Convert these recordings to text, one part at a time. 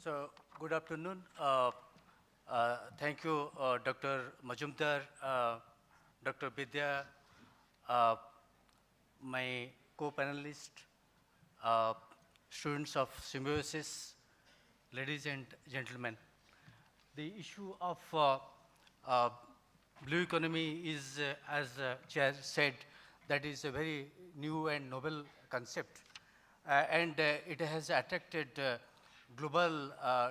So, good afternoon. Thank you, Dr. Majumdar, Dr. Vidya, uh, my co-panelist, uh, students of Symbiosis, ladies and gentlemen. The issue of uh, blue economy is, as Chair said, that is a very new and novel concept. And it has attracted global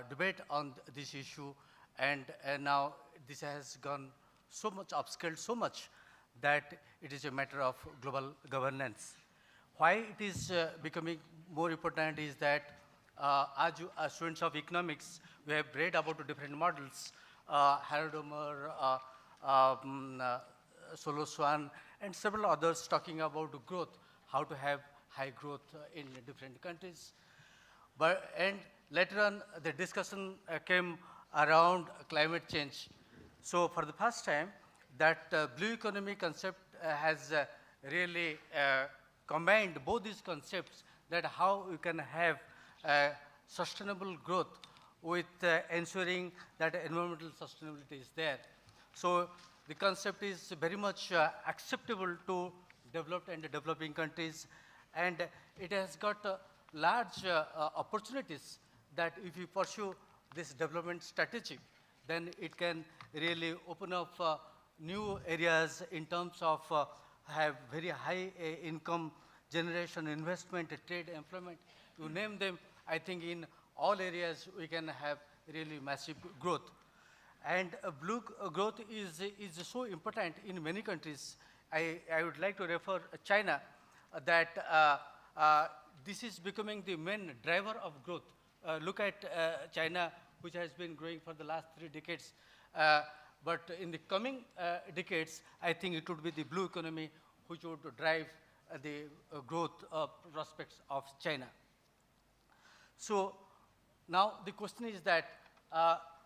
debate on this issue. And now this has gone so much upscaled, so much that it is a matter of global governance. Why it is becoming more important is that as students of economics, we have read about different models, Haradomer, Solo Swan, and several others talking about growth, how to have high growth in different countries. And later on, the discussion came around climate change. So for the first time, that blue economy concept has really combined both these concepts, that how you can have sustainable growth with ensuring that environmental sustainability is there. So the concept is very much acceptable to developed and developing countries, and it has got large opportunities that if you pursue this development strategy, then it can really open up new areas in terms of have very high income generation, investment, trade, employment. You name them, I think in all areas we can have really massive growth. And blue growth is so important in many countries. I would like to refer China, that this is becoming the main driver of growth. Look at China, which has been growing for the last 3 decades. But in the coming decades, I think it would be the blue economy which would drive the growth prospects of China. So now the question is that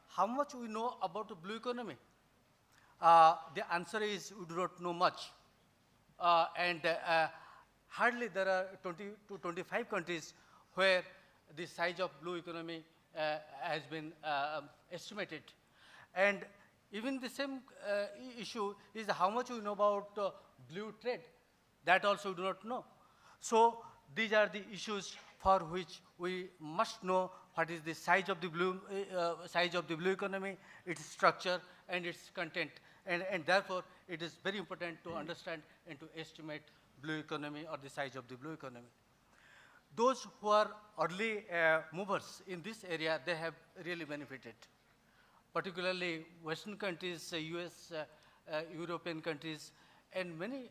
how much we know about the blue economy? The answer is we do not know much. And hardly there are 20 to 25 countries where the size of blue economy has been estimated. And even the same issue is how much we know about blue trade. That also we do not know. So these are the issues for which we must know what is the size of the blue economy, its structure, and its content. And therefore, it is very important to understand and to estimate blue economy or the size of the blue economy. Those who are early movers in this area, they have really benefited. Particularly Western countries, US, European countries, and many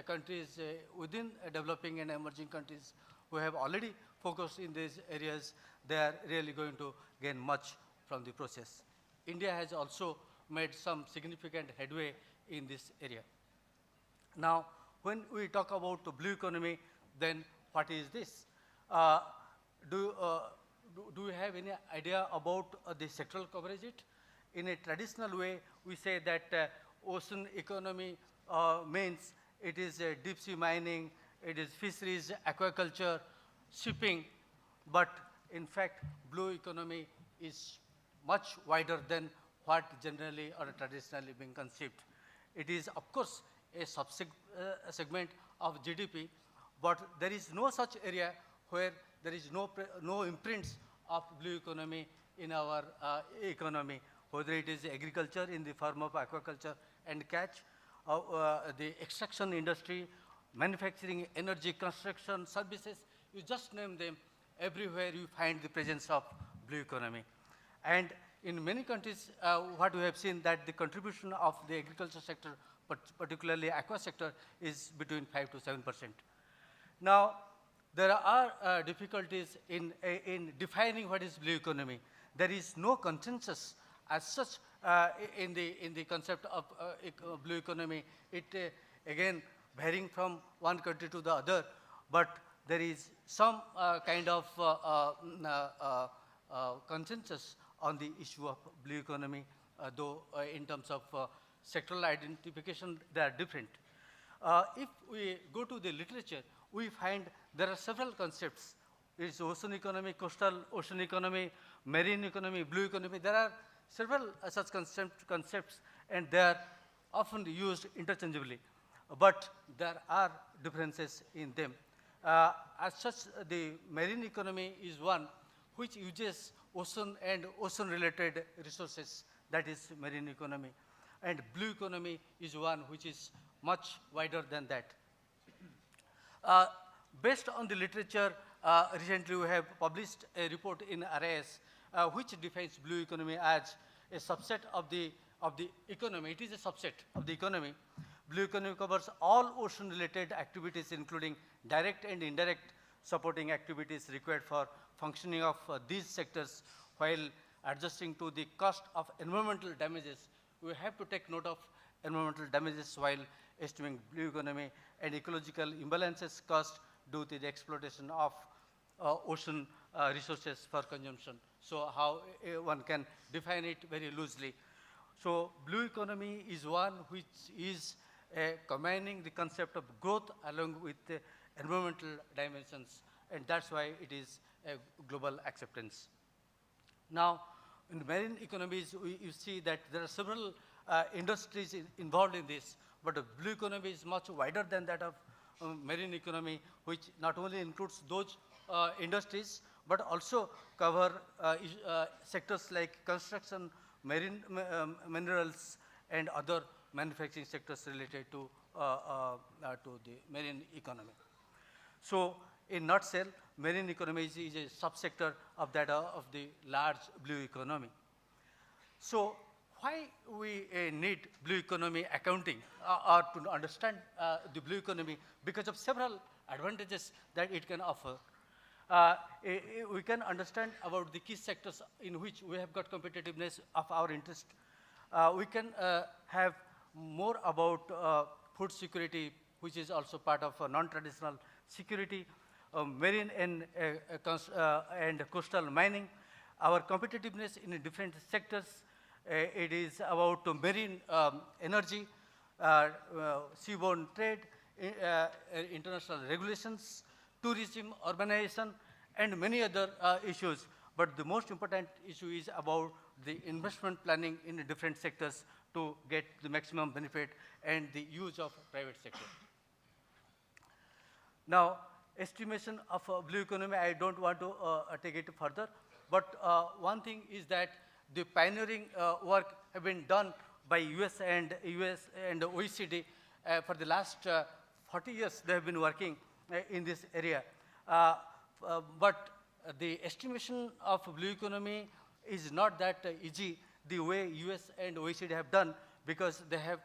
countries within developing and emerging countries who have already focused in these areas, they are really going to gain much from the process. India has also made some significant headway in this area. Now, when we talk about the blue economy, then what is this? Uh, do you have any idea about the sectoral coverage? In a traditional way, we say that ocean economy means it is deep sea mining, it is fisheries, aquaculture, shipping, but in fact, blue economy is much wider than what generally or traditionally being conceived. It is, of course, a segment of GDP, but there is no such area where there is no imprints of blue economy in our economy, whether it is agriculture in the form of aquaculture and catch, the extraction industry, manufacturing, energy, construction, services, you just name them, everywhere you find the presence of blue economy. And in many countries, what we have seen that the contribution of the agriculture sector, but particularly aqua sector, is between 5 to 7%. Now, there are difficulties in defining what is blue economy. There is no consensus as such in the concept of blue economy. It again varying from one country to the other, but there is some kind of consensus on the issue of blue economy, though in terms of sectoral identification, they are different. If we go to the literature, we find there are several concepts It's ocean economy, coastal ocean economy, marine economy, blue economy. There are several such concepts, and they are often used interchangeably. But there are differences in them. As such, the marine economy is one which uses ocean and ocean-related resources, that is marine economy. And blue economy is one which is much wider than that. Uh, Based on the literature, recently we have published a report in RIS which defines blue economy as a subset of the economy. It is a subset of the economy. Blue economy covers all ocean-related activities, including direct and indirect supporting activities required for functioning of these sectors, while adjusting to the cost of environmental damages. We have to take note of environmental damages while estimating blue economy and ecological imbalances caused due to the exploitation of ocean resources for consumption. So how one can define it very loosely. So blue economy is one which is combining the concept of growth along with the environmental dimensions, and that's why it is a global acceptance. Now, in marine economies, you see that there are several industries involved in this, but the blue economy is much wider than that of marine economy, which not only includes those industries, but also cover sectors like construction, marine minerals, and other manufacturing sectors related to the marine economy. So, in nutshell, marine economy is a subsector of that of the large blue economy. So, why we need blue economy accounting or to understand the blue economy? Because of several advantages that it can offer. We can understand about the key sectors in which we have got competitiveness of our interest. We can have more about food security, which is also part of non-traditional security, marine and coastal mining, our competitiveness in different sectors. It is about marine energy, seaborne trade, international regulations, tourism, urbanization, and many other issues. But the most important issue is about the investment planning in different sectors to get the maximum benefit and the use of private sector. Now, estimation of blue economy, I don't want to take it further, but one thing is that the pioneering work have been done by US and OECD for the last 40 years. They have been working in this area, but the estimation of blue economy is not that easy the way US and OECD have done, because they have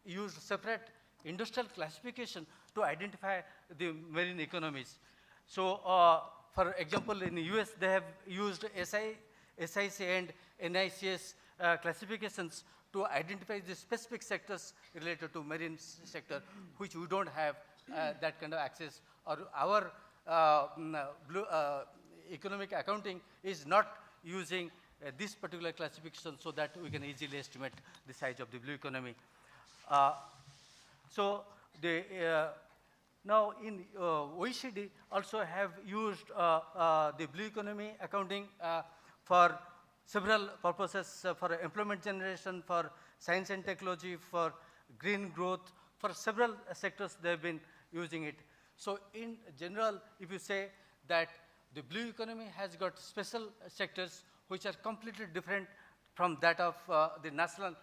used separate industrial classification to identify the marine economies. So, for example, in the US, they have used SIC and NICS classifications to identify the specific sectors related to marine sector, which we don't have that kind of access, or our blue economic accounting is not using this particular classification so that we can easily estimate the size of the blue economy. So now in OECD also have used the blue economy accounting for several purposes, for employment generation, for science and technology, for green growth, for several sectors they have been using it. So in general, if you say that the blue economy has got special sectors which are completely different from that of the national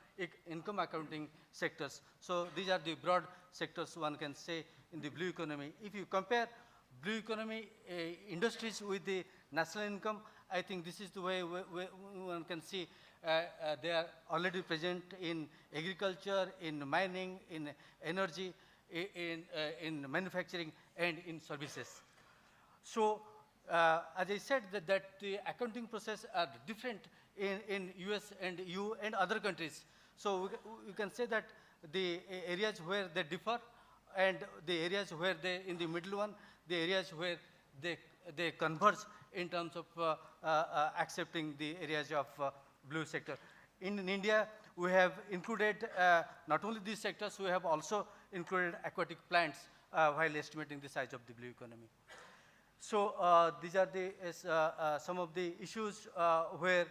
income accounting sectors. So these are the broad sectors one can say in the blue economy. If you compare blue economy industries with the national income, I think this is the way one can see they are already present in agriculture, in mining, in energy, in manufacturing, and in services. So as I said, that the accounting process are different in US and EU and other countries. So we can say that the areas where they differ and the areas where they, in the middle one, the areas where they converge in terms of accepting the areas of blue sector. In India, we have included not only these sectors, we have also included aquatic plants while estimating the size of the blue economy. So these are the some of the issues where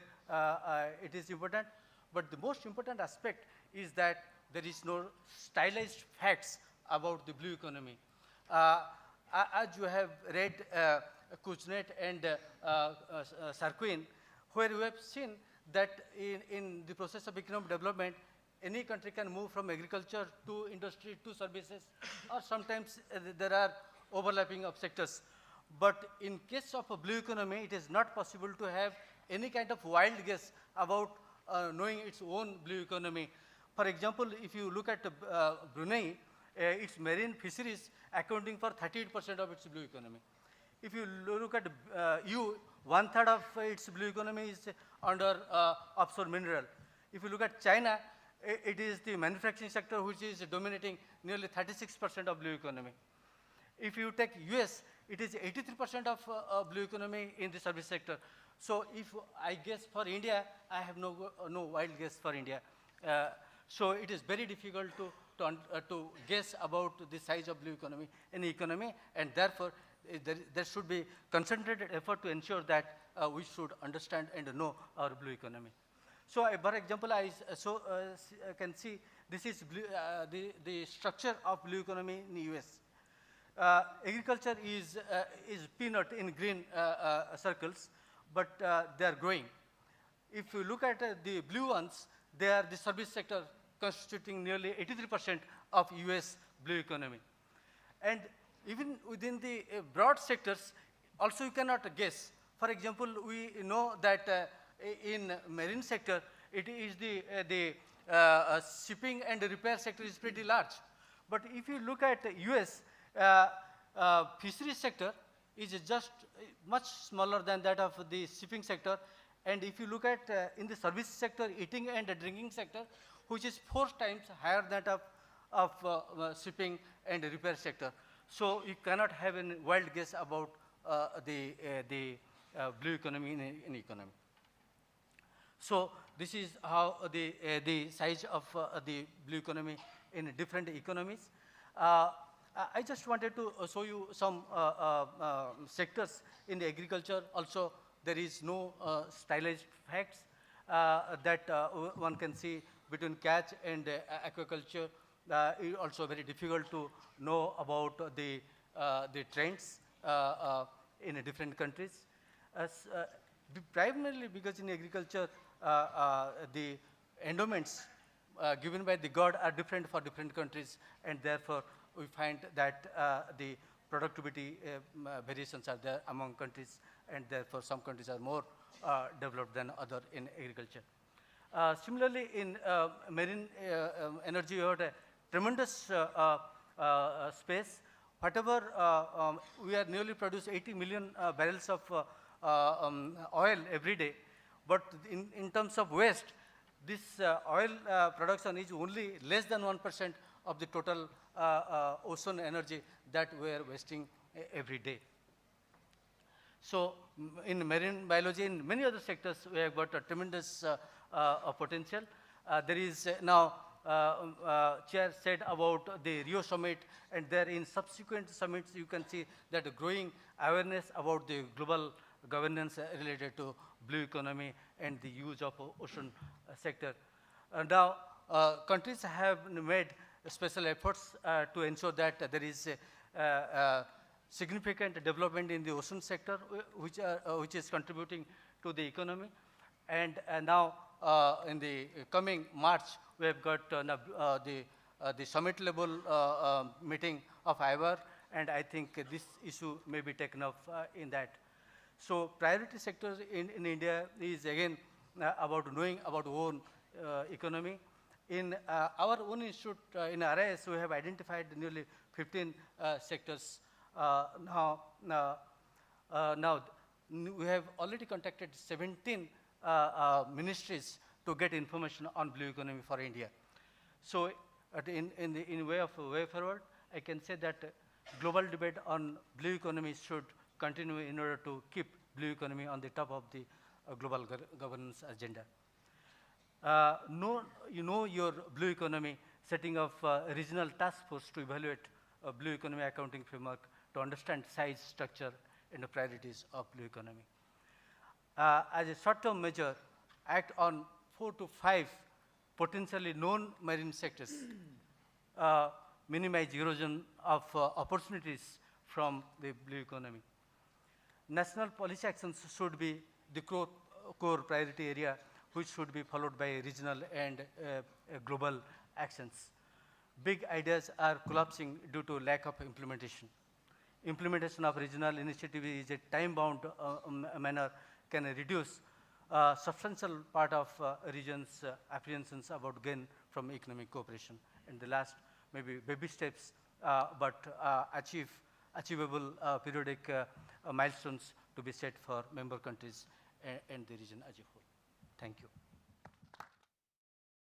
it is important. But the most important aspect is that there is no stylized facts about the blue economy. As you have read Kuznets and Sarquin, where we have seen that in the process of economic development, any country can move from agriculture to industry to services, or sometimes there are overlapping of sectors. But in case of a blue economy, it is not possible to have any kind of wild guess about knowing its own blue economy. For example, if you look at Brunei, its marine fisheries accounting for 38% of its blue economy. If you look at EU, 1/3 of its blue economy is under offshore mineral. If you look at China, it is the manufacturing sector which is dominating nearly 36% of blue economy. If you take US, it is 83% of blue economy in the service sector. So if I guess for India, I have no wild guess for India. So it is very difficult to guess about the size of blue economy in the economy, and therefore there should be concentrated effort to ensure that we should understand and know our blue economy. So for example, I can see this is the structure of blue economy in the US. Agriculture is peanut in green circles, but they are growing. If you look at the blue ones, they are the service sector constituting nearly 83% of US blue economy. And even within the broad sectors, also you cannot guess. For example, we know that in marine sector, it is the shipping and repair sector is pretty large. But if you look at US, fisheries sector is just much smaller than that of the shipping sector. And if you look at in the service sector, eating and drinking sector, which is 4 times higher than that of shipping and repair sector. So you cannot have a wild guess about the blue economy in economy. So this is how the size of the blue economy in different economies. I just wanted to show you some sectors in the agriculture. Also, there is no stylized facts that one can see between catch and aquaculture. It's also very difficult to know about the trends in different countries. Primarily because in agriculture, the endowments given by the God are different for different countries, and therefore we find that the productivity variations are there among countries, and therefore some countries are more developed than other in agriculture. Similarly, in marine energy, you have a tremendous space. Whatever we are nearly produce 80 million barrels of oil every day, but in terms of waste, this oil production is only less than 1% of the total ocean energy that we are wasting every day. So in marine biology, in many other sectors, we have got a tremendous potential. There is now, Chair said about the Rio summit, and there in subsequent summits, you can see that growing awareness about the global governance related to blue economy and the use of ocean sector. Now, countries have made special efforts to ensure that there is significant development in the ocean sector, which is contributing to the economy. And now, in the coming March, we have got the summit level meeting of IWAR, and I think this issue may be taken up in that. So priority sectors in India is again about knowing about own economy. In our own institute, in RIS, we have identified nearly 15 sectors. Now we have already contacted 17 ministries to get information on blue economy for India. So in way forward, I can say that global debate on blue economy should continue in order to keep blue economy on the top of the global governance agenda. You know your blue economy, setting of regional task force to evaluate blue economy accounting framework to understand size, structure, and the priorities of blue economy. As a short-term measure, act on 4 to 5 potentially known marine sectors, minimize erosion of opportunities from the blue economy. National policy actions should be the core priority area, which should be followed by regional and global actions. Big ideas are collapsing due to lack of implementation. Implementation of regional initiative is a time-bound manner can reduce substantial part of regions' apprehensions about gain from economic cooperation. And the last, maybe baby steps, but achievable periodic milestones to be set for member countries and the region as a whole. Thank you.